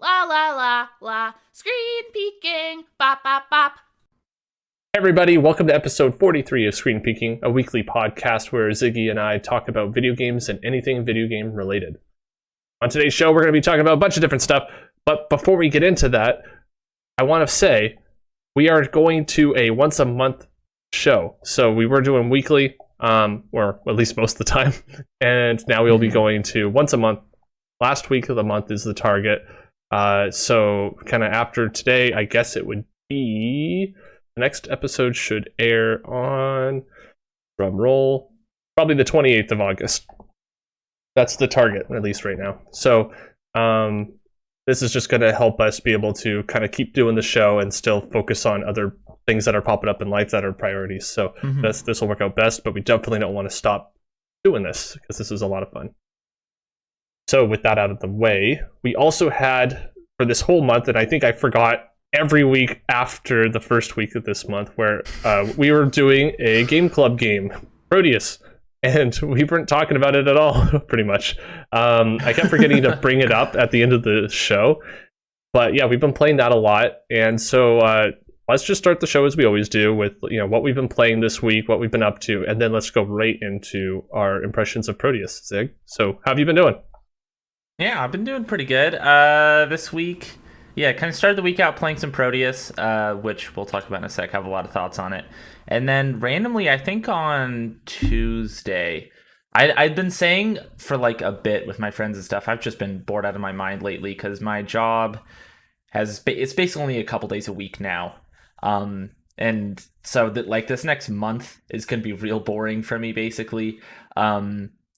La la la la. Screen peeking. Bop bop bop. Hey everybody, welcome to episode 43 of Screen Peeking, a weekly podcast where Ziggy and I talk about video games and anything video game related. On today's show, we're going to be talking about a bunch of different stuff, but before we get into that, I want to say we are going to a once a month show. So we were doing weekly, or at least most of the time, and now we'll be going to once a month. Last week of the month is the target. So kind of after today, I guess it would be... The next episode should air on, drum roll, probably the 28th of August. That's the target, at least right now. So this is just going to help us be able to kind of keep doing the show and still focus on other things that are popping up in life that are priorities. So this will work out best, but we definitely don't want to stop doing this because this is a lot of fun. So with that out of the way, we also had, for this whole month, and I think I forgot every week after the first week of this month, where we were doing a game club game, Prodeus, and we weren't talking about it at all, pretty much. I kept forgetting to bring it up at the end of the show, but yeah, we've been playing that a lot, and so let's just start the show as we always do with what we've been playing this week, what we've been up to, and then let's go right into our impressions of Prodeus. Zig, so how have you been doing? Yeah, I've been doing pretty good this week. Yeah, kind of started the week out playing some Prodeus, which we'll talk about in a sec. I have a lot of thoughts on it. And then randomly, I think on Tuesday, I'd been saying for like a bit with my friends and stuff, I've just been bored out of my mind lately because my job it's basically only a couple days a week now. And so that like this next month is going to be real boring for me, basically.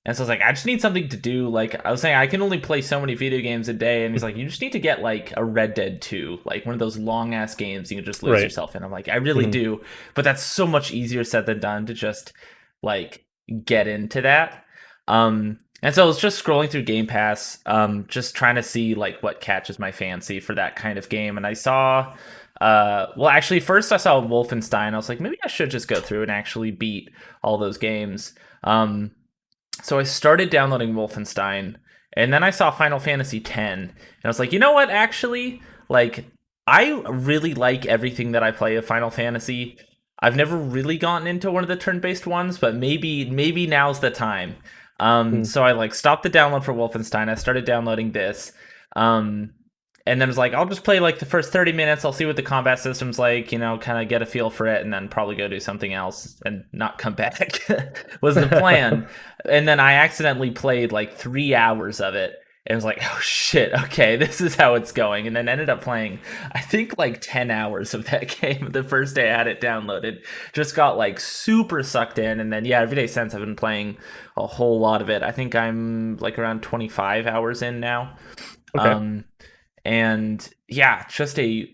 And so I was like, I just need something to do. Like, I was saying, I can only play so many video games a day. And he's like, you just need to get, like, a Red Dead 2. Like, one of those long-ass games you can just lose yourself in. I'm like, I really do. But that's so much easier said than done to just, like, get into that. And so I was just scrolling through Game Pass, just trying to see, like, what catches my fancy for that kind of game. And I saw... well, actually, first I saw Wolfenstein. I was like, maybe I should just go through and actually beat all those games. So I started downloading Wolfenstein, and then I saw Final Fantasy X, and I was like, you know what, actually, like, I really like everything that I play of Final Fantasy. I've never really gotten into one of the turn-based ones, but maybe now's the time. So I, like, stopped the download for Wolfenstein, I started downloading this, and then was like, I'll just play, like, the first 30 minutes, I'll see what the combat system's like, kind of get a feel for it, and then probably go do something else and not come back, was the plan. And then I accidentally played, like, 3 hours of it, and was like, oh, shit, okay, this is how it's going. And then ended up playing, I think, like, 10 hours of that game the first day I had it downloaded. Just got, like, super sucked in, and then, yeah, every day since I've been playing a whole lot of it. I think I'm, like, around 25 hours in now. Okay. And yeah, just it's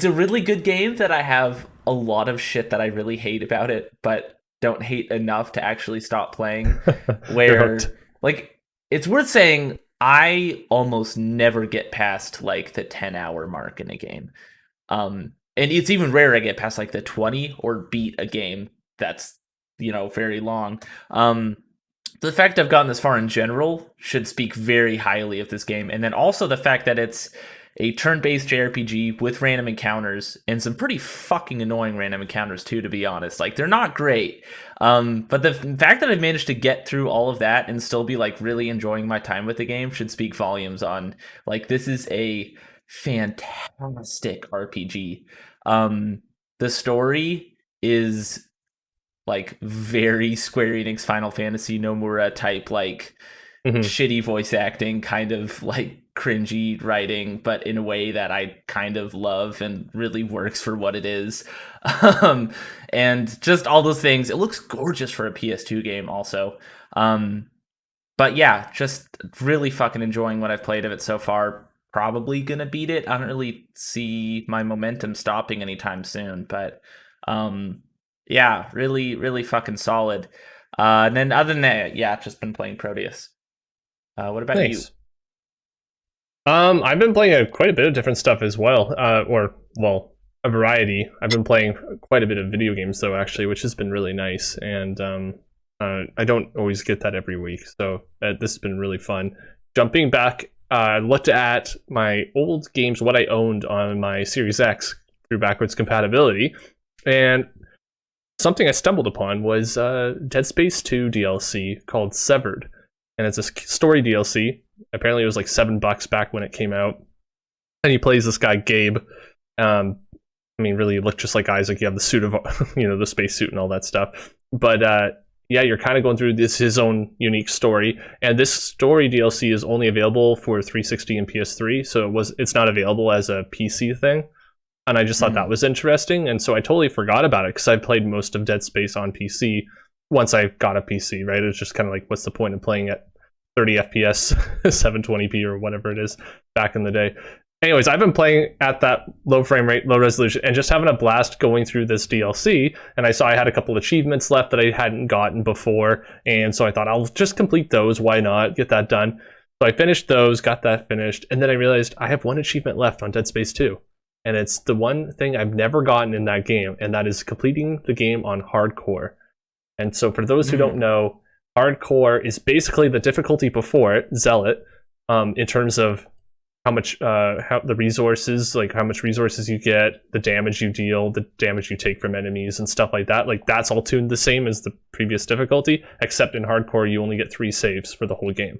a really good game that I have a lot of shit that I really hate about it, but don't hate enough to actually stop playing. Where, like, it's worth saying, I almost never get past, like, the 10-hour mark in a game. And it's even rare I get past, like, the 20 or beat a game that's, very long. The fact I've gotten this far in general should speak very highly of this game. And then also the fact that it's a turn-based JRPG with random encounters and some pretty fucking annoying random encounters too, to be honest. Like, they're not great. But the fact that I've managed to get through all of that and still be, like, really enjoying my time with the game should speak volumes on, like, this is a fantastic RPG. The story is... like, very Square Enix Final Fantasy Nomura type, like, shitty voice acting, kind of, like, cringy writing, but in a way that I kind of love and really works for what it is. And just all those things. It looks gorgeous for a PS2 game also. But yeah, just really fucking enjoying what I've played of it so far. Probably gonna beat it. I don't really see my momentum stopping anytime soon, but... yeah, really, really fucking solid. And then other than that, yeah, just been playing Prodeus. What about you? I've been playing quite a bit of different stuff as well. A variety. I've been playing quite a bit of video games though, actually, which has been really nice. And I don't always get that every week, so this has been really fun. Jumping back looked at my old games, what I owned on my Series X through backwards compatibility, and something I stumbled upon was Dead Space 2 DLC called Severed, and it's a story DLC. Apparently, it was like $7 back when it came out, and he plays this guy Gabe. I mean, really, you look just like Isaac. You have the suit of, the space suit and all that stuff. But yeah, you're kind of going through his own unique story, and this story DLC is only available for 360 and PS3, so it's not available as a PC thing. And I just thought that was interesting, and so I totally forgot about it because I played most of Dead Space on PC once I got a PC, right? It's just kind of like, what's the point of playing at 30 FPS, 720p or whatever it is back in the day. Anyways, I've been playing at that low frame rate, low resolution, and just having a blast going through this DLC. And I saw I had a couple achievements left that I hadn't gotten before, and so I thought I'll just complete those. Why not? Get that done. So I finished those, got that finished, and then I realized I have one achievement left on Dead Space 2. And it's the one thing I've never gotten in that game, and that is completing the game on hardcore. And so for those who don't know, hardcore is basically the difficulty before it, Zealot, in terms of how much how the resources, like how much resources you get, the damage you deal, the damage you take from enemies and stuff like that. Like that's all tuned the same as the previous difficulty, except in hardcore you only get 3 saves for the whole game.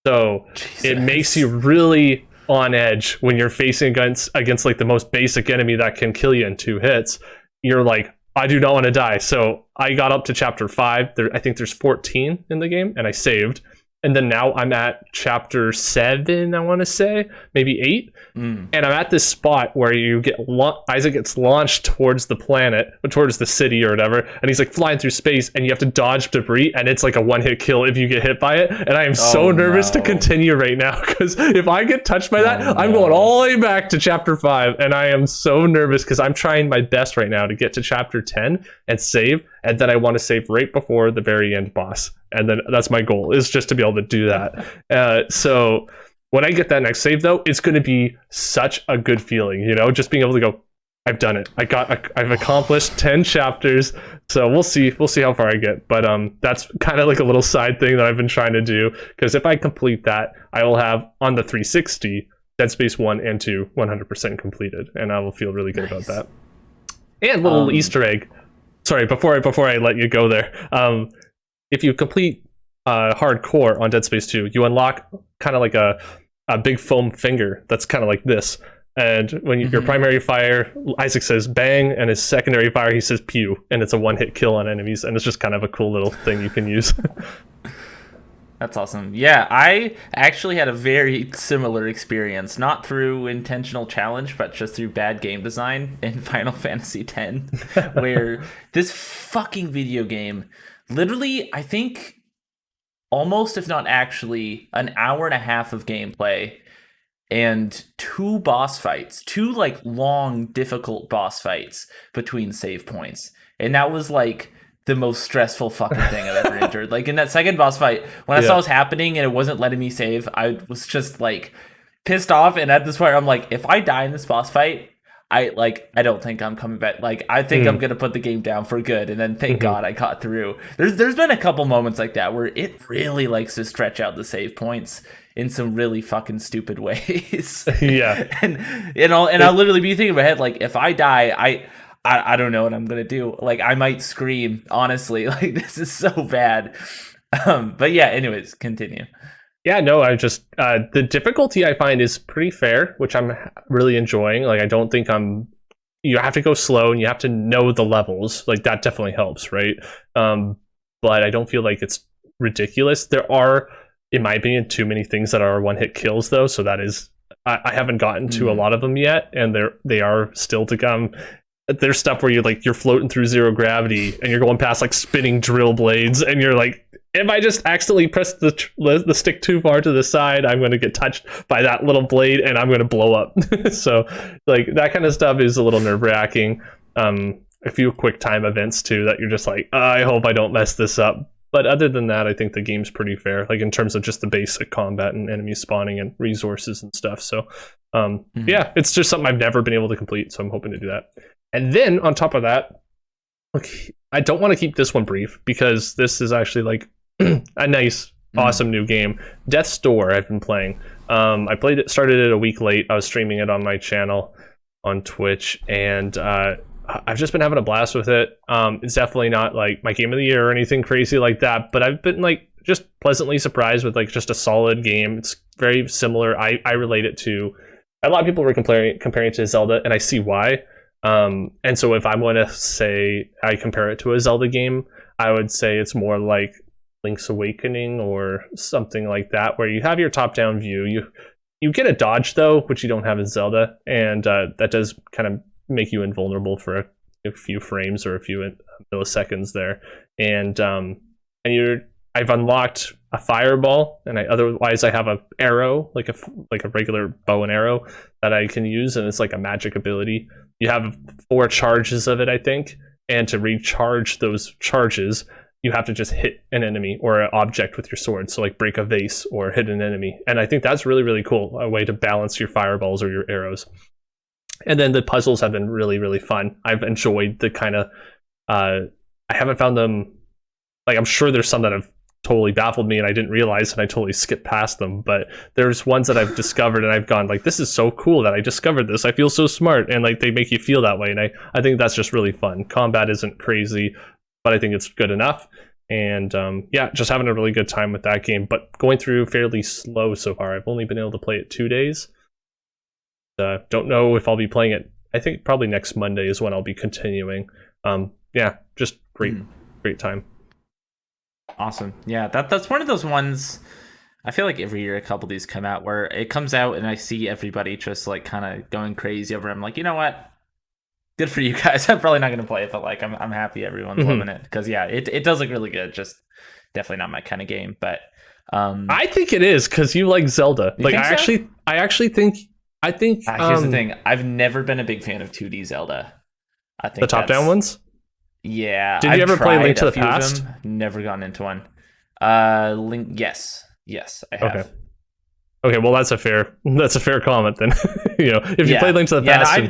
So it makes you really on edge when you're facing against like the most basic enemy that can kill you in 2 hits. You're like, I do not want to die. So I got up to chapter 5. I think there's 14 in the game, and I saved. And then now I'm at chapter 7, I want to say, maybe 8. And I'm at this spot where Isaac gets launched towards the planet, or towards the city or whatever, and he's like flying through space, and you have to dodge debris, and it's like a one-hit kill if you get hit by it. And I am so nervous to continue right now, because if I get touched by that, I'm going all the way back to chapter 5, and I am so nervous because I'm trying my best right now to get to chapter 10 and save, and then I want to save right before the very end boss. And then that's my goal, is just to be able to do that. So when I get that next save, though, it's going to be such a good feeling, just being able to go, I've done it. I've accomplished 10 chapters. So we'll see how far I get. But that's kind of like a little side thing that I've been trying to do, because if I complete that, I will have on the 360 Dead Space 1 and 2 100% completed, and I will feel really good about that. And little Easter egg. Sorry, before I let you go there. If you complete hardcore on Dead Space 2, you unlock kind of like a big foam finger that's kind of like this. And when your primary fire, Isaac says bang, and his secondary fire, he says pew, and it's a one-hit kill on enemies, and it's just kind of a cool little thing you can use. That's awesome. Yeah, I actually had a very similar experience, not through intentional challenge, but just through bad game design in Final Fantasy X, where this fucking video game, literally, I think almost, if not actually, an hour and a half of gameplay and 2 boss fights, 2 like long, difficult boss fights between save points. And that was like the most stressful fucking thing I've ever endured. Like in that second boss fight, when I saw it was happening and it wasn't letting me save, I was just like pissed off. And at this point, I'm like, if I die in this boss fight, I don't think I'm coming back. Like, I think I'm gonna put the game down for good. And then thank God I got through. There's been a couple moments like that where it really likes to stretch out the save points in some really fucking stupid ways. Yeah. and I'll literally be thinking in my head, like, if I die, I don't know what I'm gonna do. Like, I might scream, honestly. Like, this is so bad. But yeah, anyways, continue. Yeah, no, I just the difficulty I find is pretty fair, which I'm really enjoying. Like, I don't think you have to go slow and you have to know the levels. Like, that definitely helps, right? But I don't feel like it's ridiculous. There are, in my opinion, too many things that are one-hit kills, though. So that is, I haven't gotten to a lot of them yet, and they are still to come. There's stuff where you're floating through zero gravity and you're going past like spinning drill blades, and you're like, if I just accidentally press the stick too far to the side, I'm going to get touched by that little blade and I'm going to blow up. So like that kind of stuff is a little nerve-wracking. A few quick time events too that you're just like, I hope I don't mess this up. But other than that, I think the game's pretty fair, like in terms of just the basic combat and enemy spawning and resources and stuff. So yeah, it's just something I've never been able to complete, so I'm hoping to do that. And then on top of that, look, I don't want to keep this one brief because this is actually like a nice awesome new game. Death's Door I've been playing. I played it, started it a week late. I was streaming it on my channel on Twitch, and I've just been having a blast with it. It's definitely not like my game of the year or anything crazy like that, but I've been like just pleasantly surprised with like just a solid game. It's very similar. I relate it to a lot of people were comparing it to Zelda, and I see why. And so if I'm going to say I compare it to a Zelda game, I would say it's more like Link's Awakening or something like that, where you have your top-down view. You get a dodge though, which you don't have in Zelda, and that does kind of make you invulnerable for a few frames or a few milliseconds there. And I've unlocked a fireball, and otherwise I have a arrow, like a regular bow and arrow that I can use, and it's like a magic ability. You have 4 charges of it, I think, and to recharge those charges, you have to just hit an enemy or an object with your sword. So like break a vase or hit an enemy. And I think that's really, really cool, a way to balance your fireballs or your arrows. And then the puzzles have been really, really fun. I've enjoyed the kind of, I haven't found them, like I'm sure there's some that have totally baffled me and I didn't realize and I totally skipped past them, but there's ones that I've discovered and I've gone like, this is so cool that I discovered this. I feel so smart, and like they make you feel that way, and I think that's just really fun. Combat isn't crazy, but I think it's good enough. And yeah, just having a really good time with that game, but going through fairly slow so far. I've only been able to play it 2 days. Don't know if I'll be playing it. I think probably next Monday is when I'll be continuing. Yeah, just great time. Awesome. Yeah, that's one of those ones. I feel like every year a couple of these come out where it comes out and I see everybody just like kind of going crazy over it. I'm like, you know what? Good for you guys. I'm probably not going to play it, but like I'm happy everyone's loving it, because yeah, it does look really good. Just definitely not my kind of game, but I think it is, because you like Zelda. Like I actually think here's the thing. I've never been a big fan of 2D Zelda. I think the top-down ones. Yeah. Did you ever play Link to the Past? Never gotten into one. Link. Yes, I have. Okay. Well, that's a fair comment then. You know, if you played Link to the Past,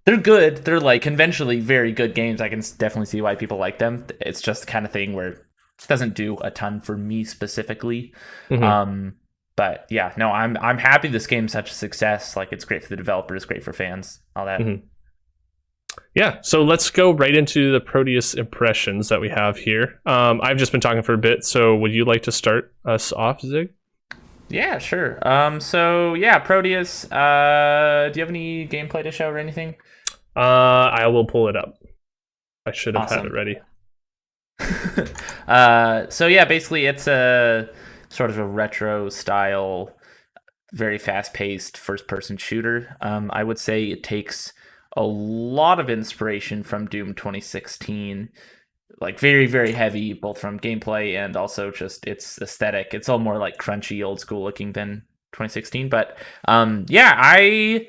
they're good. They're like conventionally very good games. I can definitely see why people like them. It's just the kind of thing where it doesn't do a ton for me specifically. But yeah, no, I'm happy this game's such a success. Like, it's great for the developers, great for fans, all that. Yeah, so let's go right into the Prodeus impressions that we have here. I've just been talking for a bit, so would you like to start us off, Zig? Yeah, sure. So yeah, Prodeus. Do you have any gameplay to show or anything? I will pull it up. I should have had it ready. So yeah, basically it's a sort of a retro style, very fast-paced first-person shooter. I would say it takes a lot of inspiration from Doom 2016, like very, very heavy, both from gameplay and also just its aesthetic. It's all more like crunchy, old school looking than 2016. But yeah, I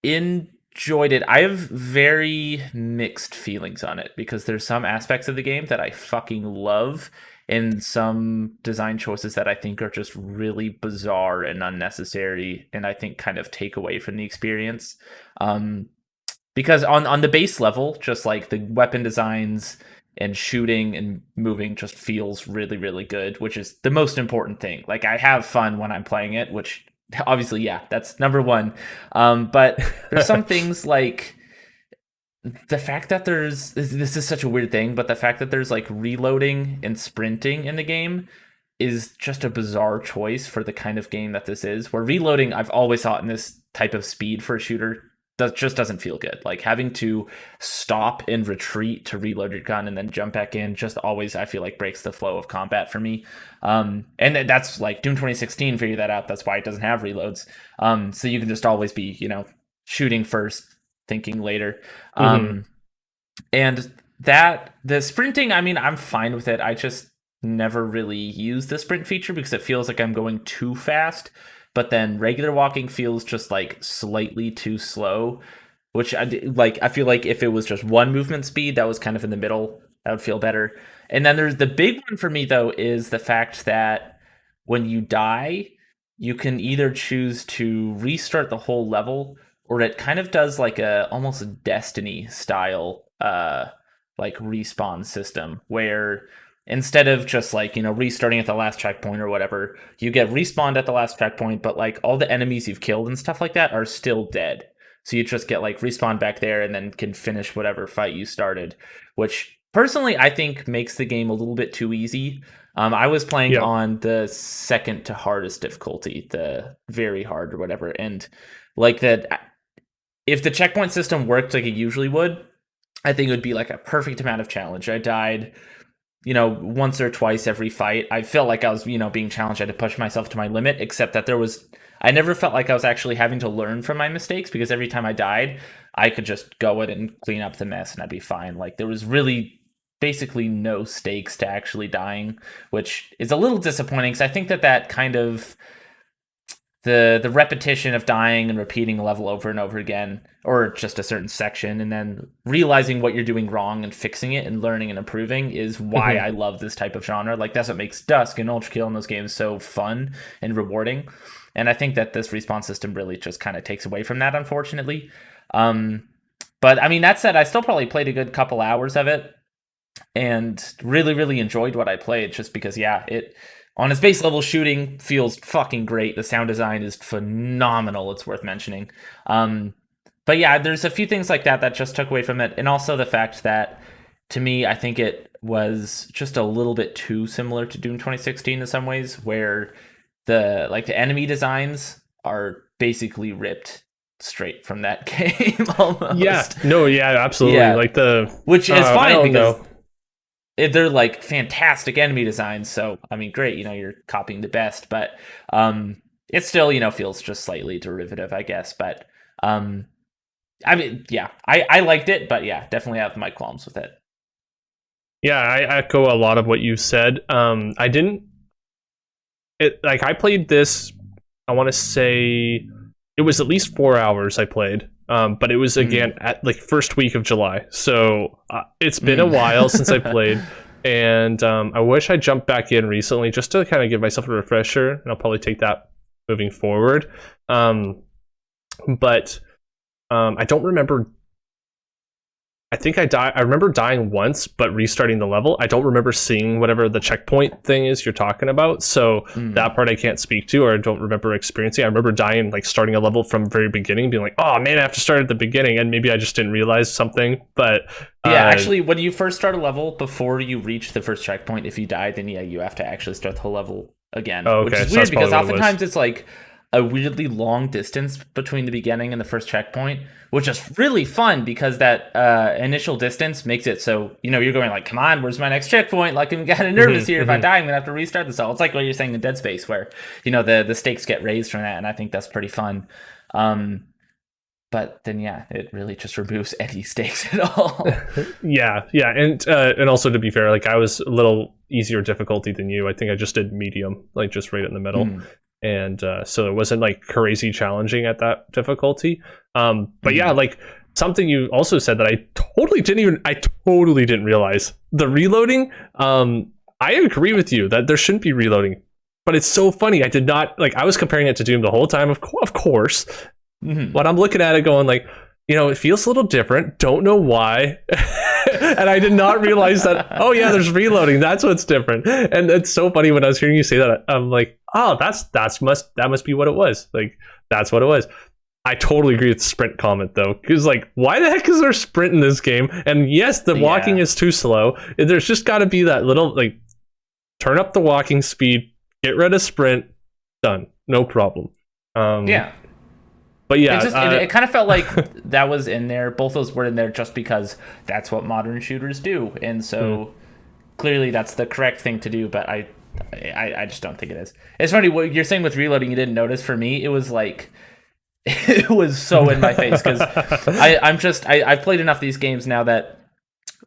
enjoyed it. I have very mixed feelings on it, because there's some aspects of the game that I fucking love, and some design choices that I think are just really bizarre and unnecessary, and I think kind of take away from the experience. Because on the base level, just like the weapon designs and shooting and moving just feels really, really good, which is the most important thing. Like, I have fun when I'm playing it, which obviously, yeah, that's number one. But there's some things like the fact that this is such a weird thing, but the fact that there's like reloading and sprinting in the game is just a bizarre choice for the kind of game that this is, where reloading, I've always thought in this type of speed for a shooter, that just doesn't feel good. Like, having to stop and retreat to reload your gun and then jump back in just always, I feel like, breaks the flow of combat for me. And that's like Doom 2016 figured that out. That's why it doesn't have reloads. So you can just always be, shooting first, thinking later. And that the sprinting, I mean, I'm fine with it. I just never really use the sprint feature because it feels like I'm going too fast. But then regular walking feels just like slightly too slow, which I feel like if it was just one movement speed that was kind of in the middle, that would feel better. And then there's the big one for me, though, is the fact that when you die, you can either choose to restart the whole level, or it kind of does like almost a Destiny style like respawn system, where instead of just like, restarting at the last checkpoint or whatever, you get respawned at the last checkpoint, but like all the enemies you've killed and stuff like that are still dead. So you just get like respawned back there and then can finish whatever fight you started, which personally I think makes the game a little bit too easy. I was playing on the second to hardest difficulty, the very hard or whatever, and like that, if the checkpoint system worked like it usually would, I think it would be like a perfect amount of challenge. I died, once or twice every fight. I felt like I was, being challenged. I had to push myself to my limit, except that I never felt like I was actually having to learn from my mistakes, because every time I died, I could just go in and clean up the mess and I'd be fine. Like there was really basically no stakes to actually dying, which is a little disappointing, because I think that kind of the repetition of dying and repeating a level over and over again, or just a certain section, and then realizing what you're doing wrong and fixing it and learning and improving is why I love this type of genre. Like that's what makes Dusk and Ultra Kill in those games so fun and rewarding. And I think that this respawn system really just kind of takes away from that, unfortunately. But I mean, that said, I still probably played a good couple hours of it and really, really enjoyed what I played, just because, it on its base level, shooting feels fucking great. The sound design is phenomenal. It's worth mentioning. But yeah, there's a few things like that just took away from it. And also the fact that, to me, I think it was just a little bit too similar to Doom 2016 in some ways, where the enemy designs are basically ripped straight from that game almost. Absolutely. Yeah. Which is fine, because they're like fantastic enemy designs, so I mean, great, you're copying the best, but it still feels just slightly derivative, I guess. But I mean, I liked it, but definitely have my qualms with it. I echo a lot of what you said. I played this, I want to say it was at least 4 hours I played. But it was again at like first week of July, so it's been a while since I played, and I wish I jumped back in recently just to kind of give myself a refresher, and I'll probably take that moving forward. But I don't remember. I think I remember dying once, but restarting the level. I don't remember seeing whatever the checkpoint thing is you're talking about. So that part I can't speak to, or I don't remember experiencing. I remember dying, like starting a level from the very beginning, being like, oh man, I have to start at the beginning. And maybe I just didn't realize something. But actually, when you first start a level, before you reach the first checkpoint, if you die, then you have to actually start the whole level again. Oh, okay. Which is weird, because oftentimes it's like a weirdly long distance between the beginning and the first checkpoint, which is really fun, because that initial distance makes it so you're going like, come on, where's my next checkpoint? Like I'm kind of nervous here. If I die, I'm gonna have to restart this all. It's like what you're saying in Dead Space, where the stakes get raised from that, and I think that's pretty fun. But then it really just removes any stakes at all. And also, to be fair, like I was a little easier difficulty than you. I think I just did medium, like just right in the middle. And so it wasn't like crazy challenging at that difficulty. But like something you also said that I totally didn't realize, the reloading. I agree with you that there shouldn't be reloading, but it's so funny. I did not, like, I was comparing it to Doom the whole time, of course. But I'm looking at it going like, it feels a little different. Don't know why. And I did not realize that, oh yeah, there's reloading. That's what's different. And it's so funny when I was hearing you say that, I'm like, oh, that must be what it was. Like, that's what it was. I totally agree with the sprint comment though, because like, why the heck is there sprint in this game? And yes, the walking is too slow. There's just got to be that little, like, turn up the walking speed, get rid of sprint, done, no problem. But it kind of felt like that was in there. Both those were in there just because that's what modern shooters do, and so clearly that's the correct thing to do. But I just don't think it is. It's funny what you're saying with reloading. You didn't notice. For me, it was like it was so in my face, because I've played enough of these games now that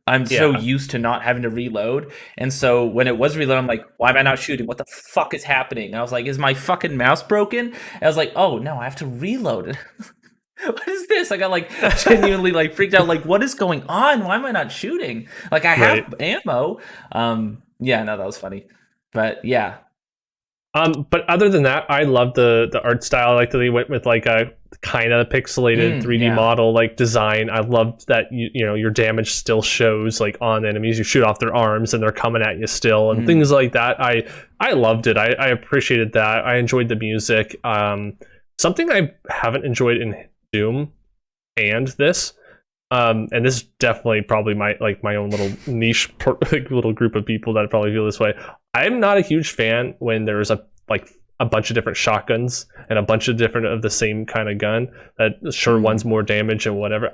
I'm so used to not having to reload. And so when it was reload, I'm like, why am I not shooting? What the fuck is happening? And I was like, is my fucking mouse broken? And I was like, oh no, I have to reload it. What is this? I got like genuinely like freaked out. Like, what is going on? Why am I not shooting? Like, I have ammo. No, that was funny. But yeah, But other than that, I love the art style. I like that they went with like a kind of pixelated 3D model like design. I loved that you know your damage still shows like on enemies. You shoot off their arms and they're coming at you still and things like that. I loved it. I appreciated that. I enjoyed the music. Something I haven't enjoyed in Doom and this. And this is definitely probably my own little niche little group of people that probably feel this way. I'm not a huge fan when there's a bunch of different shotguns and a bunch of different of the same kind of gun. That sure one's more damage and whatever.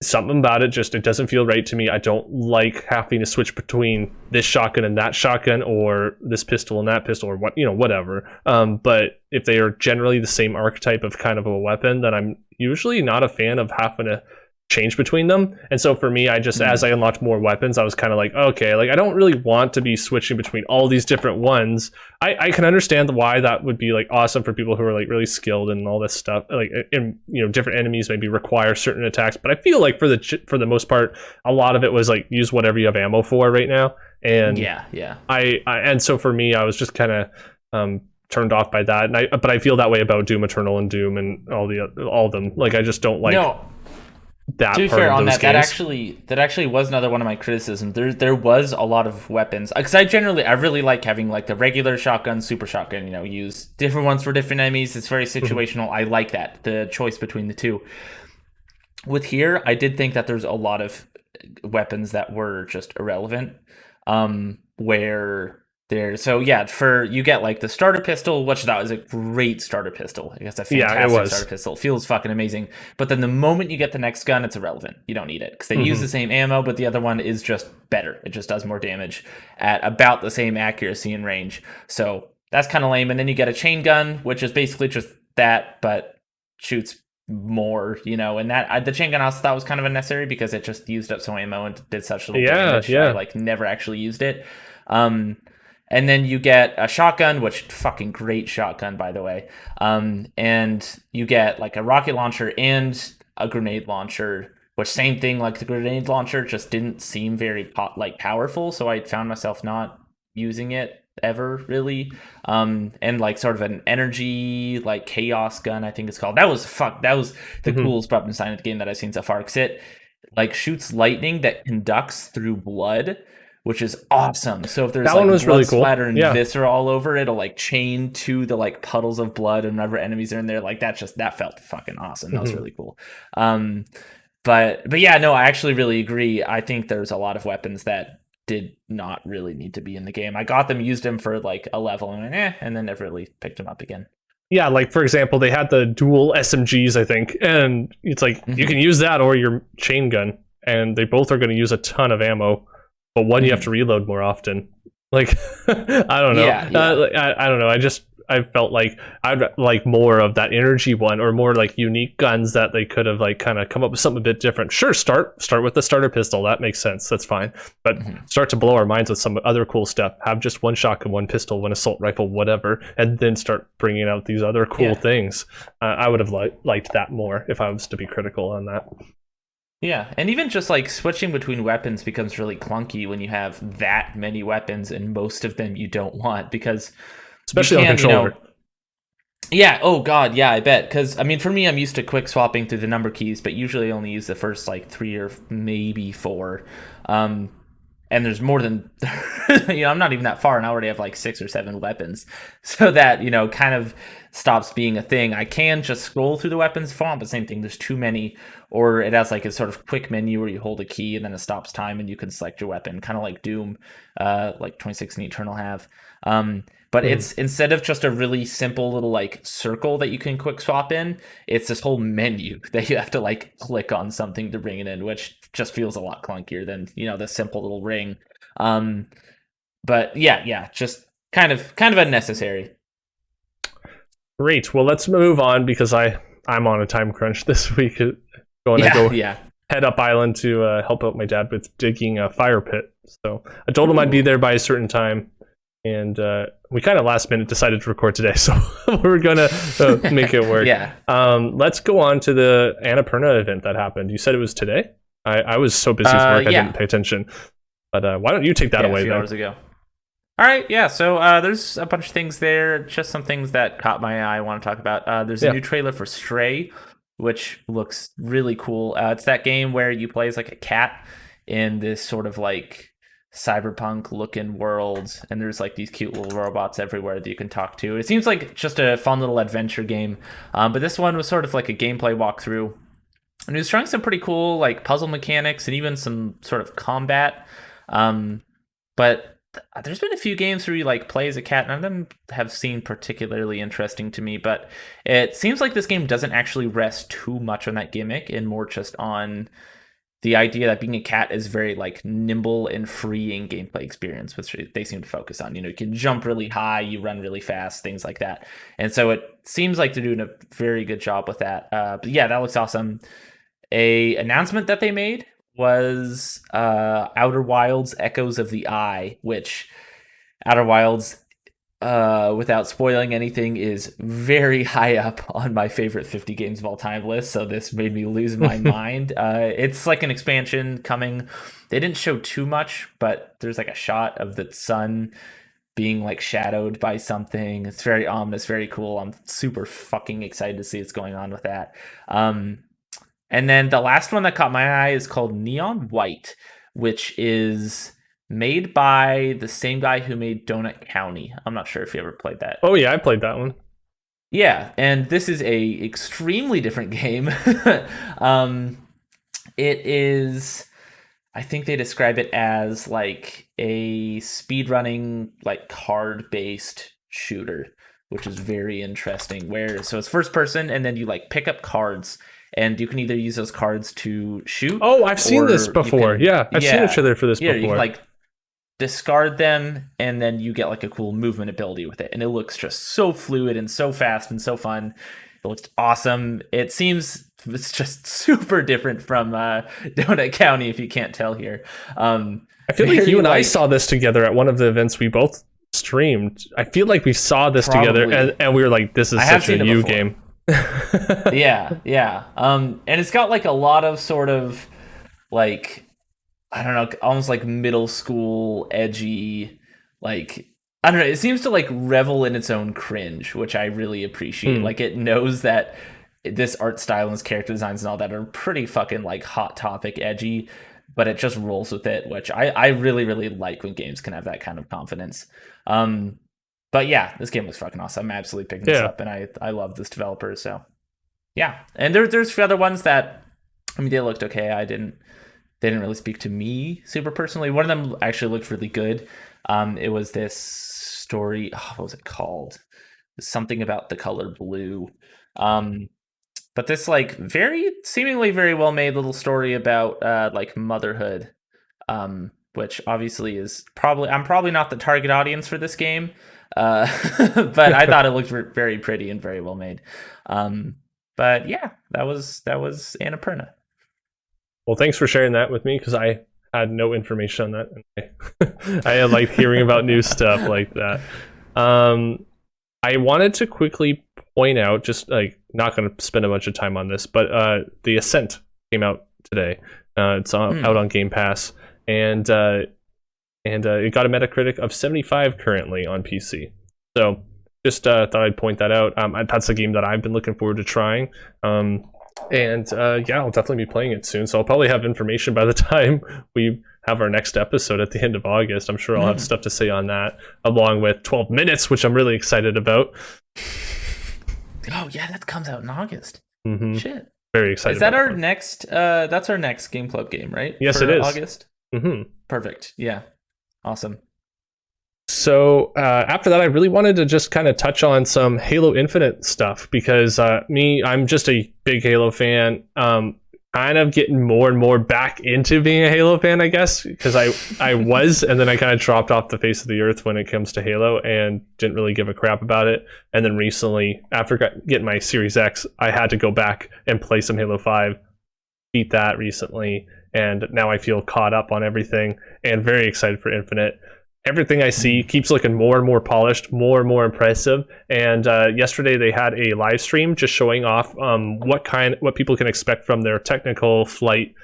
Something about it just it doesn't feel right to me. I don't like having to switch between this shotgun and that shotgun or this pistol and that pistol or whatever. But if they are generally the same archetype of kind of a weapon, then I'm usually not a fan of having to change between them. And so for me, I just as I unlocked more weapons, I was kind of like, okay, like I don't really want to be switching between all these different ones. I can understand why that would be like awesome for people who are like really skilled and all this stuff, like, and different enemies maybe require certain attacks, but I feel like for the most part a lot of it was like use whatever you have ammo for right now. And I and so for me, I was just kind of turned off by that. And but I feel that way about Doom Eternal and Doom and all of them. Like I just don't like that. To be fair on that, games. that actually was another one of my criticisms. There was a lot of weapons because I really like having like the regular shotgun, super shotgun. Use different ones for different enemies. It's very situational. I like that, the choice between the two. With here, I did think that there's a lot of weapons that were just irrelevant. Where you get like the starter pistol, which that was a great starter pistol. I guess a fantastic starter pistol. It feels fucking amazing. But then the moment you get the next gun, it's irrelevant. You don't need it because they use the same ammo, but the other one is just better. It just does more damage at about the same accuracy and range. So that's kind of lame. And then you get a chain gun, which is basically just that, but shoots more, and that the chain gun I also thought was kind of unnecessary because it just used up some ammo and did such little damage. I like never actually used it. And then you get a shotgun, which fucking great shotgun, by the way. And you get like a rocket launcher and a grenade launcher, which same thing, like the grenade launcher just didn't seem very powerful. So I found myself not using it ever really. And like sort of an energy, like chaos gun, I think it's called. That was the coolest weapon design of the game that I've seen so far. Cause it like shoots lightning that conducts through blood, which is awesome. So if there's blood really cool. Splatter and viscera all over, it'll like chain to the like puddles of blood and whenever enemies are in there. Like that felt fucking awesome. That was really cool. But yeah, no, I actually really agree. I think there's a lot of weapons that did not really need to be in the game. I got them, used them for like a level and then never really picked them up again. Yeah, like for example, they had the dual SMGs, I think, and it's like you can use that or your chain gun, and they both are going to use a ton of ammo. But one you have to reload more often. Like, I don't know. I don't know. I felt like I'd like more of that energy one or more like unique guns that they could have like kind of come up with something a bit different. Sure, start with the starter pistol. That makes sense. That's fine. But start to blow our minds with some other cool stuff. Have just one shotgun, one pistol, one assault rifle, whatever, and then start bringing out these other cool things. I would have liked that more if I was to be critical on that. Yeah, and even just like switching between weapons becomes really clunky when you have that many weapons and most of them you don't want because especially on controller. Yeah, oh god, yeah, I bet. Because I mean, for me, I'm used to quick swapping through the number keys, but usually I only use the first like 3 or maybe 4. And there's more than I'm not even that far and I already have like 6 or 7 weapons, so that kind of stops being a thing. I can just scroll through the weapons if I want, but same thing, there's too many. Or it has like a sort of quick menu where you hold a key and then it stops time and you can select your weapon, kind of like Doom, like 26 and Eternal have. But it's instead of just a really simple little like circle that you can quick swap in, it's this whole menu that you have to like click on something to bring it in, which just feels a lot clunkier than the simple little ring. But yeah, just kind of unnecessary. Great. Well, let's move on because I'm on a time crunch this week. Going to go head up island to help out my dad with digging a fire pit. So I told him I'd be there by a certain time, and we kind of last minute decided to record today, so we're gonna make it work. Let's go on to the Annapurna event that happened. You said it was today? I was so busy with work I didn't pay attention. But why don't you take that away? A few hours ago. All right, yeah. So there's a bunch of things there. Just some things that caught my eye I want to talk about. There's a Yeah. new trailer for Stray, which looks really cool. It's that game where you play as like a cat in this sort of like cyberpunk looking world, and there's like these cute little robots everywhere that you can talk to. It seems like just a fun little adventure game. But this one was sort of like a gameplay walkthrough, and it was showing some pretty cool like puzzle mechanics and even some sort of combat. But there's been a few games where you like play as a cat. None of them have seemed particularly interesting to me, but it seems like this game doesn't actually rest too much on that gimmick and more just on the idea that being a cat is very like nimble and freeing gameplay experience, which they seem to focus on. You can jump really high, you run really fast, things like that. And so it seems like they're doing a very good job with that. But yeah, that looks awesome. A announcement that they made was Outer Wilds Echoes of the Eye, which Outer Wilds, without spoiling anything, is very high up on my favorite 50 games of all time list. So this made me lose my mind. It's like an expansion coming. They didn't show too much, but there's like a shot of the sun being like shadowed by something. It's very ominous, very cool. I'm super fucking excited to see what's going on with that. And then the last one that caught my eye is called Neon White, which is made by the same guy who made Donut County. I'm not sure if you ever played that. Oh yeah, I played that one. Yeah, and this is a extremely different game. It is, I think they describe it as like a speedrunning, like card-based shooter, which is very interesting. So it's first person, and then you like pick up cards, and you can either use those cards to shoot. Oh, I've seen this before. I've seen a trailer for this before. You can like discard them, and then you get like a cool movement ability with it, and it looks just so fluid and so fast and so fun. It looks awesome. It seems it's just super different from Donut County, if you can't tell here. I feel like you and I saw this together at one of the events we both streamed. I feel like we saw this together, and we were like, "This is such a you game." yeah. And it's got like a lot of sort of like, I don't know, almost like middle school edgy, like, I don't know, it seems to like revel in its own cringe, which I really appreciate. Like it knows that this art style and its character designs and all that are pretty fucking like hot topic edgy, but it just rolls with it, which I really, really like when games can have that kind of confidence. But yeah, this game looks fucking awesome. I'm absolutely picking this up, and I love this developer. So yeah, and there's a few other ones that, I mean, they looked okay. They didn't really speak to me super personally. One of them actually looked really good. It was this story. What was it called? Something about the color blue. But this like seemingly very well made little story about like motherhood. Which obviously I'm probably not the target audience for this game. But I thought it looked very pretty and very well made. But yeah, that was Annapurna. Well, thanks for sharing that with me, because I had no information on that. I like hearing about new stuff like that. I wanted to quickly point out, just like not going to spend a bunch of time on this, but the Ascent came out today. It's out on Game Pass, and it got a Metacritic of 75 currently on PC. So just thought I'd point that out. That's a game that I've been looking forward to trying. I'll definitely be playing it soon. So I'll probably have information by the time we have our next episode at the end of August. I'm sure I'll have stuff to say on that, along with 12 Minutes, which I'm really excited about. Oh yeah, that comes out in August. Mm-hmm. Shit. Very excited. Is that our next? That's our next Game Club game, right? Yes, for it is. August. Mm-hmm. Perfect. Yeah. Awesome. So after that, I really wanted to just kind of touch on some Halo Infinite stuff, because I'm just a big Halo fan. Kind of getting more and more back into being a Halo fan, I guess, because I was, and then I kind of dropped off the face of the earth when it comes to Halo and didn't really give a crap about it. And then recently, after getting my Series X, I had to go back and play some Halo 5, beat that recently, and now I feel caught up on everything and very excited for Infinite. Everything I see keeps looking more and more polished, more and more impressive. And yesterday they had a live stream just showing off what people can expect from their technical flight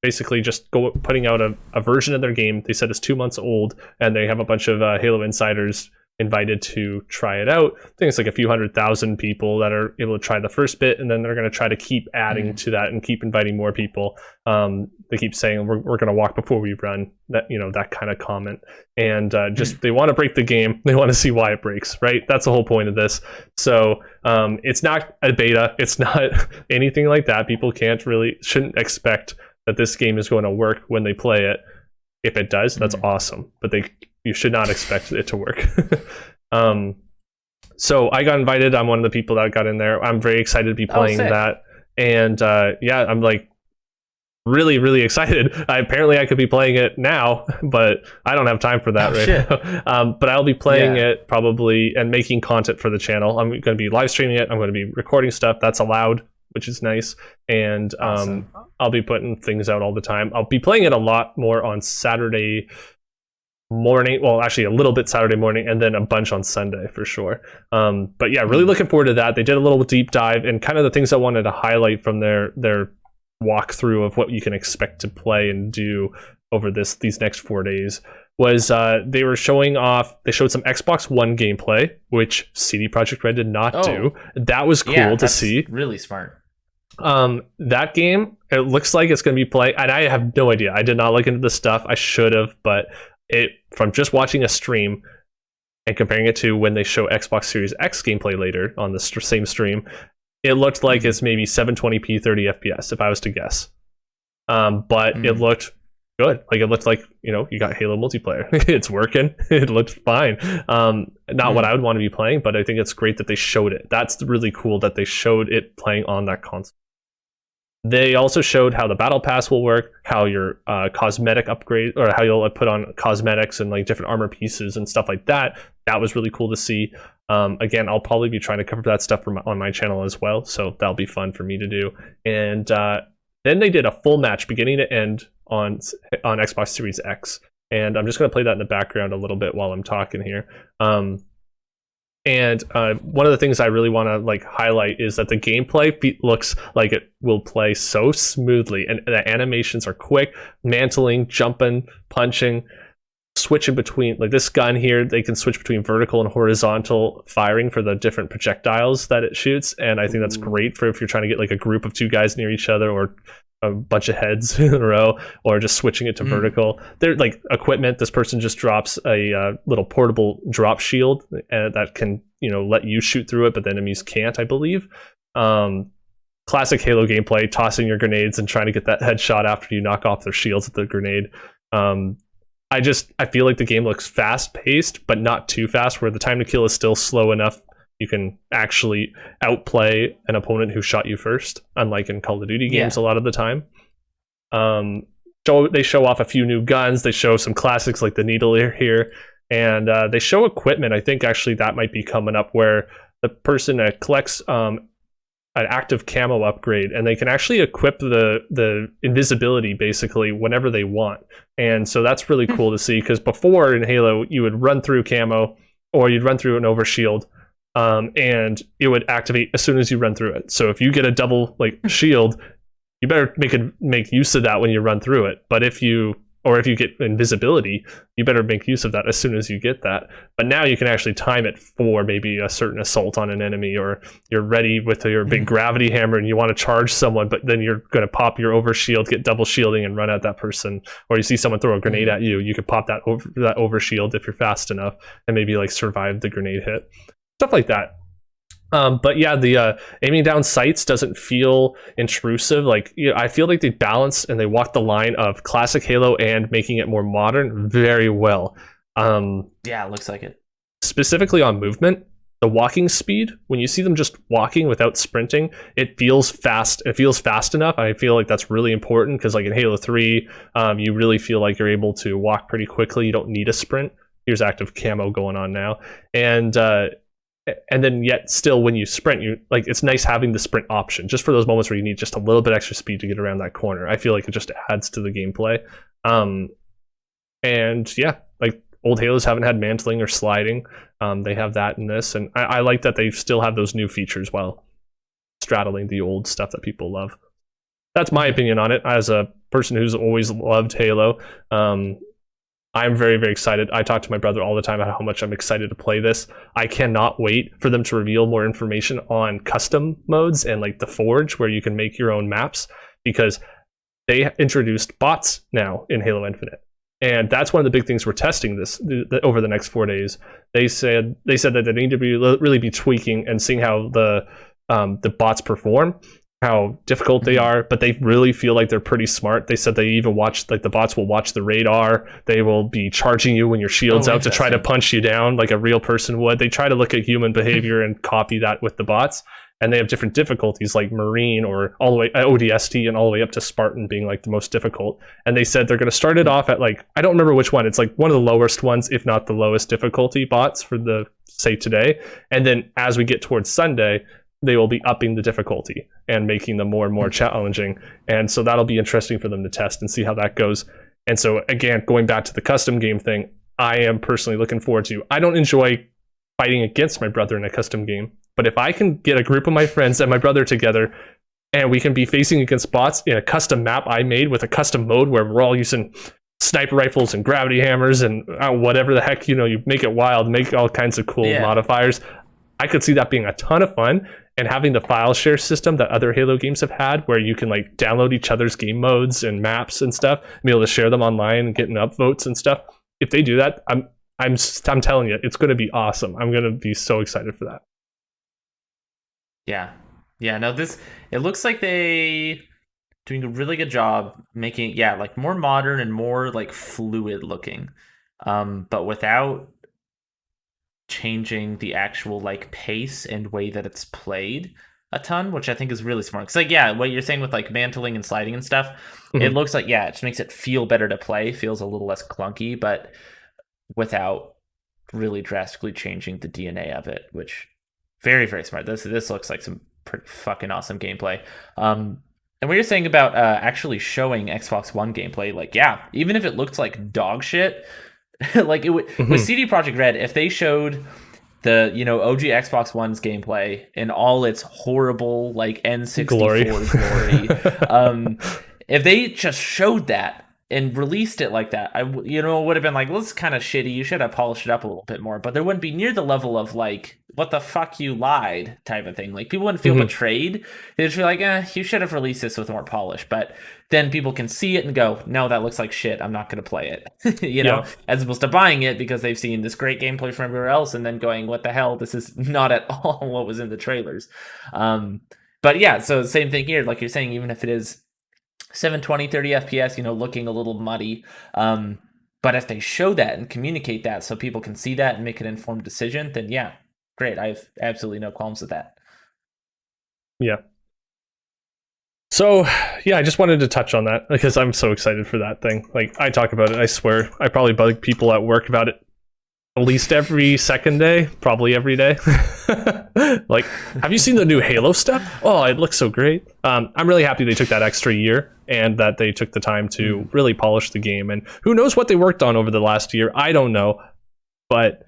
basically just putting out a version of their game. They said it's 2 months old, and they have a bunch of Halo insiders invited to try it out. I think it's like a few 100,000 people that are able to try the first bit, and then they're going to try to keep adding to that and keep inviting more people. They keep saying we're going to walk before we run, that that kind of comment, and just they want to break the game. They want to see why it breaks, right? That's the whole point of this. So it's not a beta. It's not anything like that. People shouldn't expect that this game is going to work when they play it. If it does, that's awesome, but you should not expect it to work. So I got invited. I'm one of the people that got in there. I'm very excited to be playing that, and I'm like really, really excited. Apparently I could be playing it now, but I don't have time for that now. But I'll be playing it probably and making content for the channel. I'm going to be live streaming it. I'm going to be recording stuff. That's allowed, which is nice. And awesome. I'll be putting things out all the time. I'll be playing it a lot more on Saturday morning. Well, actually a little bit Saturday morning, and then a bunch on Sunday for sure. But yeah, really looking forward to that. They did a little deep dive, and kind of the things I wanted to highlight from their walkthrough of what you can expect to play and do over these next 4 days was they were showing off. They showed some Xbox One gameplay, which CD Projekt Red did not do. That was cool to see. Really smart. That game, it looks like it's going to be playing, and I have no idea. I did not look into this stuff. I should have, but from just watching a stream and comparing it to when they show Xbox Series X gameplay later on the same stream, it looked like it's maybe 720p 30 FPS if I was to guess. But it looked good. Like, it looked like, you got Halo multiplayer. It's working. It looked fine. Not what I would want to be playing, but I think it's great that they showed it. That's really cool that they showed it playing on that console. They also showed how the battle pass will work, how your cosmetic upgrade, or how you'll put on cosmetics and like different armor pieces and stuff like that. That was really cool to see. Again, I'll probably be trying to cover that stuff on my channel as well, so that'll be fun for me to do. And then they did a full match beginning to end on Xbox Series X, and I'm just going to play that in the background a little bit while I'm talking here. And one of the things I really want to highlight is that the gameplay looks like it will play so smoothly, and the animations are quick, mantling, jumping, punching, switching between, like this gun here, they can switch between vertical and horizontal firing for the different projectiles that it shoots, and I think that's great for if you're trying to get like a group of two guys near each other, or a bunch of heads in a row, or just switching it to vertical. They're like equipment. This person just drops a little portable drop shield that can let you shoot through it, but the enemies can't, I believe. Classic Halo gameplay, tossing your grenades and trying to get that headshot after you knock off their shields with the grenade. I feel like the game looks fast paced, but not too fast, where the time to kill is still slow enough you can actually outplay an opponent who shot you first, unlike in Call of Duty games a lot of the time. So they show off a few new guns. They show some classics like the needle here, and they show equipment. I think actually that might be coming up, where the person collects an active camo upgrade, and they can actually equip the invisibility basically whenever they want. And so that's really cool to see, because before in Halo you would run through camo, or you'd run through an overshield, and it would activate as soon as you run through it. So if you get a double shield, you better make use of that when you run through it. But if you get invisibility, you better make use of that as soon as you get that. But now you can actually time it for maybe a certain assault on an enemy, or you're ready with your big gravity hammer and you want to charge someone, but then you're going to pop your overshield, get double shielding, and run at that person. Or you see someone throw a grenade at you, you can pop that overshield if you're fast enough, and maybe survive the grenade hit. Stuff like that. But yeah, the aiming down sights doesn't feel intrusive. I feel like they balance and they walk the line of classic Halo and making it more modern very well. Yeah, it looks like it. Specifically on movement, the walking speed, when you see them just walking without sprinting, it feels fast. It feels fast enough. I feel like that's really important, because in Halo 3, you really feel like you're able to walk pretty quickly. You don't need a sprint. Here's active camo going on now. And then yet still, when you sprint, it's nice having the sprint option, just for those moments where you need just a little bit extra speed to get around that corner. I feel like it just adds to the gameplay. And yeah, old Halos haven't had mantling or sliding. They have that in this, and I like that they still have those new features while straddling the old stuff that people love. that's my opinion on it as a person who's always loved Halo. I'm very, very excited. I talk to my brother all the time about how much I'm excited to play this. I cannot wait for them to reveal more information on custom modes and like the Forge, where you can make your own maps, because they introduced bots now in Halo Infinite. And that's one of the big things we're testing over the next 4 days. They said that they need to really be tweaking and seeing how the bots perform, how difficult they are, but they really feel like they're pretty smart. They said they even watch, like the bots will watch the radar. They will be charging you when your shield's out to try to punch you down like a real person would. They try to look at human behavior and copy that with the bots. And they have different difficulties like Marine or all the way ODST and all the way up to Spartan being like the most difficult. And they said they're going to start it off at like, I don't remember which one. It's like one of the lowest ones, if not the lowest difficulty bots for the, say, today. And then as we get towards Sunday, they will be upping the difficulty and making them more and more challenging. And so that'll be interesting for them to test and see how that goes. And so again, going back to the custom game thing, I am personally looking forward to. I don't enjoy fighting against my brother in a custom game, but if I can get a group of my friends and my brother together and we can be facing against bots in a custom map I made with a custom mode where we're all using sniper rifles and gravity hammers and whatever the heck, you make it wild, make all kinds of cool modifiers. I could see that being a ton of fun. And having the file share system that other Halo games have had, where you can like download each other's game modes and maps and stuff, and be able to share them online and getting upvotes and stuff. If they do that, I'm telling you, it's going to be awesome. I'm going to be so excited for that. Yeah. No, it looks like they doing a really good job making like more modern and more like fluid looking, but without changing the actual like pace and way that it's played a ton, which I think is really smart. Because like what you're saying with like mantling and sliding and stuff, it looks like it just makes it feel better to play, feels a little less clunky, but without really drastically changing the DNA of it, which very, very smart. This looks like some pretty fucking awesome gameplay. And what you're saying about actually showing Xbox One gameplay, like even if it looked like dog shit, like it with CD Projekt Red, if they showed the OG Xbox One's gameplay in all its horrible like N64 glory, if they just showed that and released it like that, I would have been like, well, this is kind of shitty. You should have polished it up a little bit more, but there wouldn't be near the level of like, what the fuck, you lied type of thing. Like people wouldn't feel betrayed. They'd just be like, you should have released this with more polish. But then people can see it and go, no, that looks like shit. I'm not going to play it. As opposed to buying it because they've seen this great gameplay from everywhere else and then going, what the hell? This is not at all what was in the trailers. But so same thing here. Like you're saying, even if it is 720, 30 FPS, looking a little muddy. But if they show that and communicate that so people can see that and make an informed decision, then great. I have absolutely no qualms with that. Yeah. So, I just wanted to touch on that because I'm so excited for that thing. Like, I talk about it, I swear. I probably bug people at work about it at least every second day, probably every day. Like, have you seen the new Halo stuff? Oh, it looks so great. I'm really happy they took that extra year and that they took the time to really polish the game. And who knows what they worked on over the last year? I don't know. But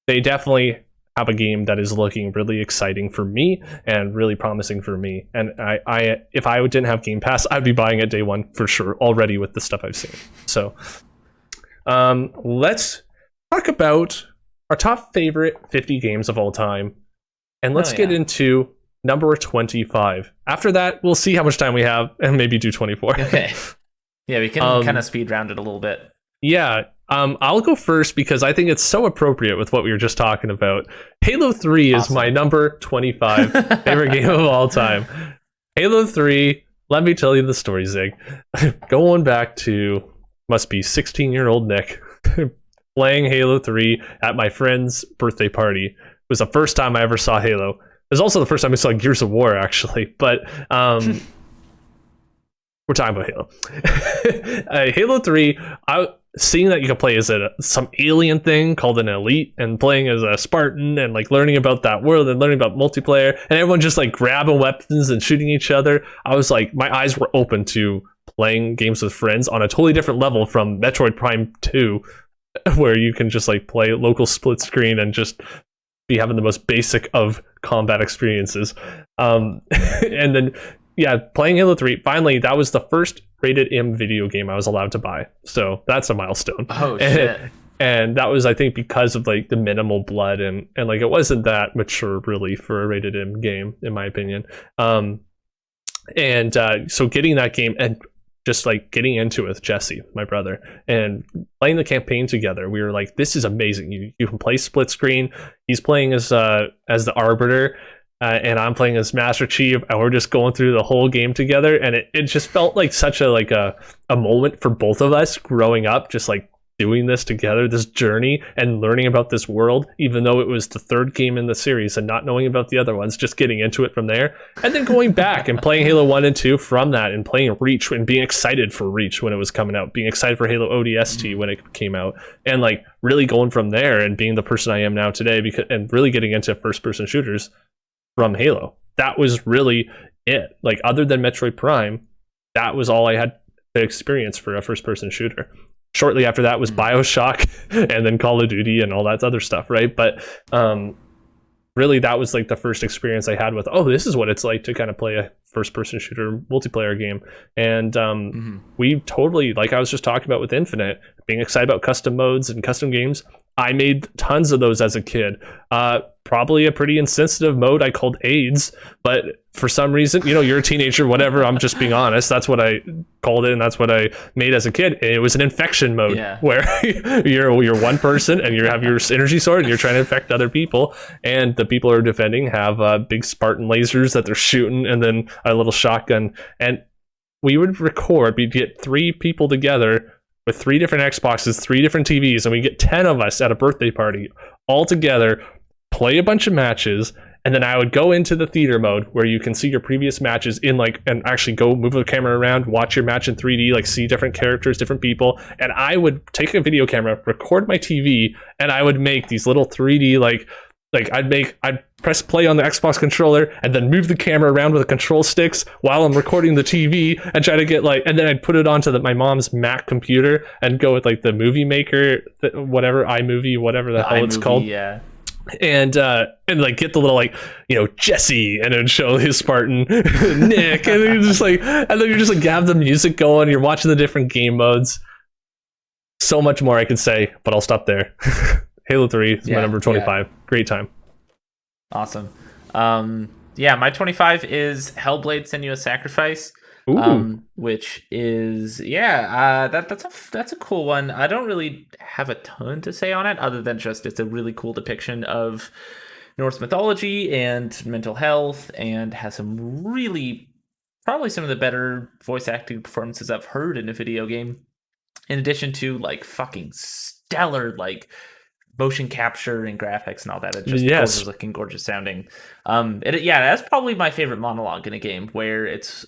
they definitely have a game that is looking really exciting for me and really promising for me. And I if I didn't have Game Pass, I'd be buying it day one for sure already with the stuff I've seen. So let's talk about our top favorite 50 games of all time. And let's get into number 25. After that, we'll see how much time we have and maybe do 24. Okay. Yeah, we can kind of speed round it a little bit. Yeah. I'll go first because I think it's so appropriate with what we were just talking about. Halo 3 is my number 25 favorite game of all time. Halo 3, let me tell you the story, Zig. Going back to, must be 16-year-old Nick, playing Halo 3 at my friend's birthday party. It was the first time I ever saw Halo. It was also the first time I saw Gears of War, actually. But we're talking about Halo. Halo 3, seeing that you can play as some alien thing called an elite and playing as a Spartan and like learning about that world and learning about multiplayer and everyone just like grabbing weapons and shooting each other. I was like, my eyes were open to playing games with friends on a totally different level from Metroid Prime 2, where you can just like play local split screen and just be having the most basic of combat experiences. And then yeah, playing Halo 3, finally, that was the first rated M video game I was allowed to buy. So that's a milestone. Oh, shit. And that was, I think, because of like the minimal blood and like it wasn't that mature really for a rated M game, in my opinion. So getting that game and just like getting into it with Jesse, my brother, and playing the campaign together, we were like, this is amazing. You can play split screen. He's playing as the Arbiter. And I'm playing as Master Chief, and we're just going through the whole game together, and it just felt like such a moment for both of us growing up, just like doing this together, this journey, and learning about this world, even though it was the third game in the series and not knowing about the other ones, just getting into it from there, and then going back and playing Halo 1 and 2 from that, and playing Reach and being excited for Reach when it was coming out, being excited for Halo ODST when it came out, and like really going from there and being the person I am now today, and really getting into first-person shooters from Halo. That was really it. Like, other than Metroid Prime, that was all I had to experience for a first-person shooter. Shortly after that was BioShock and then Call of Duty and all that other stuff, right? But really, that was like the first experience I had with, oh, this is what it's like to kind of play a first-person shooter multiplayer game. And we totally, like I was just talking about with Infinite, being excited about custom modes and custom games. I made tons of those as a kid. Probably a pretty insensitive mode I called AIDS, but for some reason, you're a teenager, whatever, I'm just being honest. That's what I called it, and that's what I made as a kid. And it was an infection mode where you're one person and you have your energy sword and you're trying to infect other people, and the people who are defending have big Spartan lasers that they're shooting, and then a little shotgun. And we would we'd get 3 people together with 3 different Xboxes, 3 different TVs, and we get 10 of us at a birthday party all together, play a bunch of matches, and then I would go into the theater mode where you can see your previous matches in and actually go move the camera around, watch your match in 3D, like see different characters, different people, and I would take a video camera, record my TV, and I would make these little 3D I'd press play on the Xbox controller and then move the camera around with the control sticks while I'm recording the TV and try to get and then I'd put it onto my mom's Mac computer and go with the movie maker, whatever, iMovie, whatever the hell it's called. Yeah. And get the little Jesse, and it would show his Spartan Nick, and then you're just have the music going, you're watching the different game modes. So much more I could say, but I'll stop there. Halo 3 is my number 25. Yeah. Great time. Awesome. My 25 is Hellblade: Senua's Sacrifice. Which is that's a cool one. I don't really have a ton to say on it other than just it's a really cool depiction of Norse mythology and mental health, and has some really probably some of the better voice acting performances I've heard in a video game, in addition to fucking stellar motion capture and graphics and all that. It's just gorgeous looking, gorgeous sounding. That's probably my favorite monologue in a game, where it's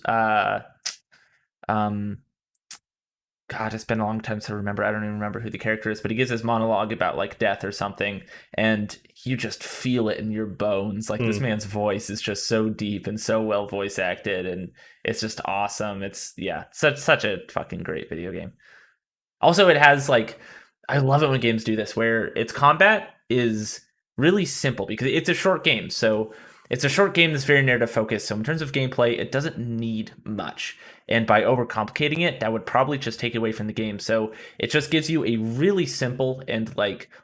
God, it's been a long time to remember. I don't even remember who the character is, but he gives his monologue about death or something, and you just feel it in your bones. This man's voice is just so deep and so well voice acted, and it's just awesome. It's such a fucking great video game. Also, it has I love it when games do this, where its combat is really simple because it's a short game. So it's a short game that's very narrative focused. So in terms of gameplay, it doesn't need much. And by overcomplicating it, that would probably just take away from the game. So it just gives you a really simple and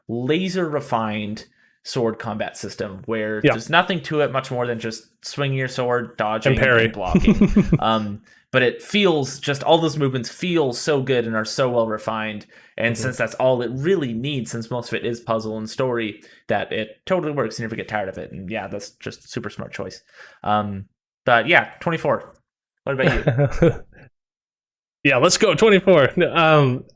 laser refined sword combat system where there's nothing to it much more than just swinging your sword, dodging, and blocking. But it feels just all those movements feel so good and are so well refined. And since that's all it really needs, since most of it is puzzle and story, that it totally works. You never get tired of it. And that's just a super smart choice. 24. What about you? Yeah, let's go 24.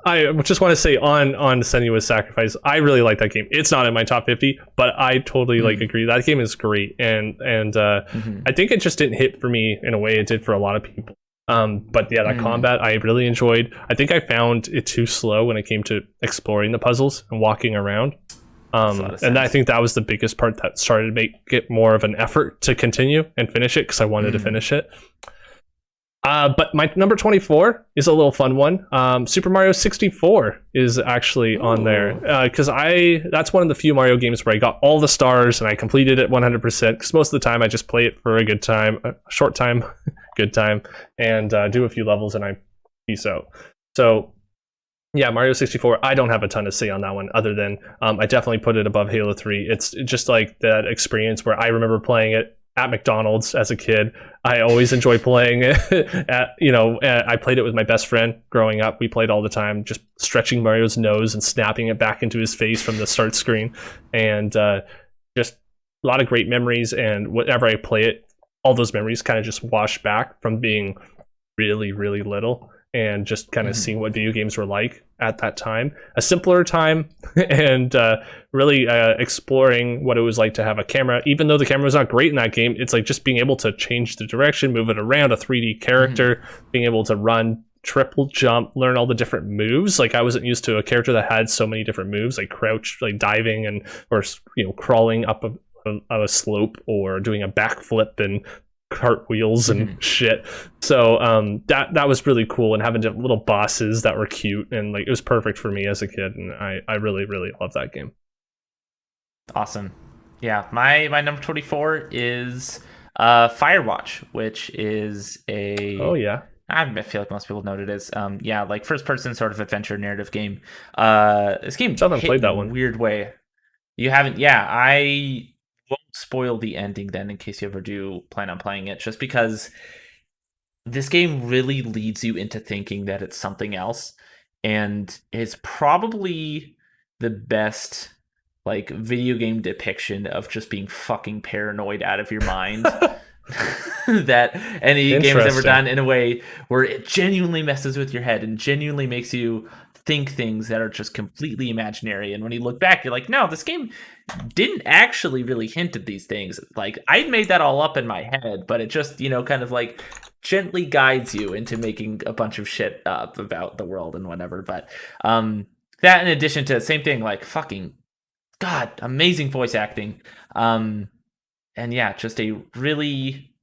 I just want to say on Senua's Sacrifice, I really like that game. It's not in my top 50, but I totally agree. That game is great, and I think it just didn't hit for me in a way it did for a lot of people. That combat I really enjoyed. I think I found it too slow when it came to exploring the puzzles and walking around. And I think that was the biggest part that started to make it more of an effort to continue and finish it, because I wanted to finish it. But my number 24 is a little fun one. Super Mario 64 is actually on there, because that's one of the few Mario games where I got all the stars and I completed it 100%, because most of the time I just play it for a good time, a short time, good time, and do a few levels, and I peace out. So yeah, Mario 64, I don't have a ton to say on that one other than I definitely put it above Halo 3. It's just like that experience where I remember playing it at McDonald's as a kid. I always enjoy playing it. I played it with my best friend growing up. We played all the time, just stretching Mario's nose and snapping it back into his face from the start screen. And just a lot of great memories. And whenever I play it, all those memories kind of just wash back from being really, really little and just kind of seeing what video games were like at that time. A simpler time, and really exploring what it was like to have a camera. Even though the camera was not great in that game, it's like just being able to change the direction, move it around, a 3D character, being able to run, triple jump, learn all the different moves. Like I wasn't used to a character that had so many different moves, like crouch, like diving, and or crawling up a slope, or doing a backflip and cartwheels and shit. So that was really cool, and having little bosses that were cute, and like it was perfect for me as a kid, and I really, really love that game. Awesome. Yeah, my number 24 is Firewatch, which is a I feel like most people know what it is. Like first person sort of adventure narrative game. This game I haven't played that one. Weird way. You haven't? Yeah, I won't spoil the ending then in case you ever do plan on playing it, just because this game really leads you into thinking that it's something else, and it's probably the best like video game depiction of just being fucking paranoid out of your mind that any game has ever done, in a way where it genuinely messes with your head and genuinely makes you think things that are just completely imaginary. And when you look back, you're like, no, this game didn't actually really hint at these things. Like I made that all up in my head, but it just, kind of like gently guides you into making a bunch of shit up about the world and whatever. But that, in addition to same thing, like fucking God, amazing voice acting. And yeah, just a really,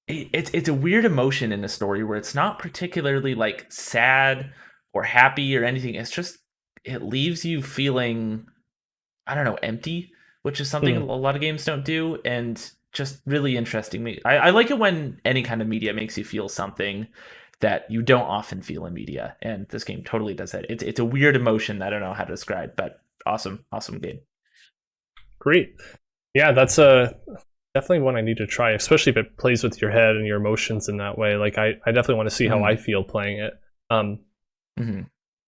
it's a weird emotion in the story where it's not particularly like sad or happy or anything. It's just, it leaves you feeling, I don't know, empty, which is something a lot of games don't do, and just really interesting. I like it when any kind of media makes you feel something that you don't often feel in media, and this game totally does that. It's a weird emotion that I don't know how to describe, but awesome game. Great. Yeah, that's definitely one I need to try, especially if it plays with your head and your emotions in that way. Like I definitely want to see how I feel playing it.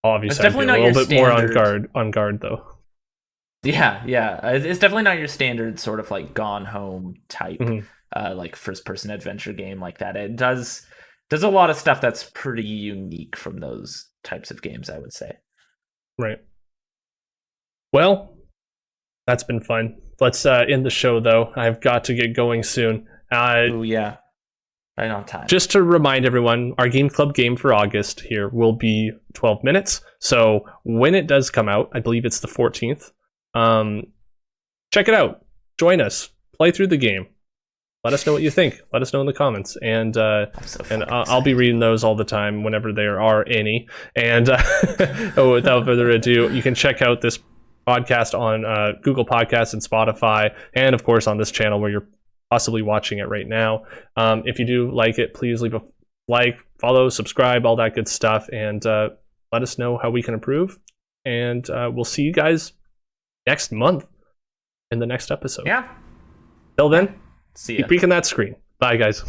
Obviously, I'd be a little bit more on guard though. Yeah, it's definitely not your standard sort of like Gone Home type like first person adventure game like that. It does a lot of stuff that's pretty unique from those types of games, I would say. Right. Well, that's been fun. Let's end the show, though. I've got to get going soon. Oh, yeah. Right on time. Just to remind everyone, our Game Club game for August here will be 12 minutes. So when it does come out, I believe it's the 14th, check it out. Join us. Play through the game. Let us know what you think. Let us know in the comments. And I'll be reading those all the time whenever there are any. And without further ado, you can check out this podcast on Google Podcasts and Spotify, and of course on this channel where you're possibly watching it right now. If you do like it, please leave a like, follow, subscribe, all that good stuff, and let us know how we can improve. And we'll see you guys next month in the next episode. Yeah. Till then, see ya. keep peeking that screen. Bye, guys.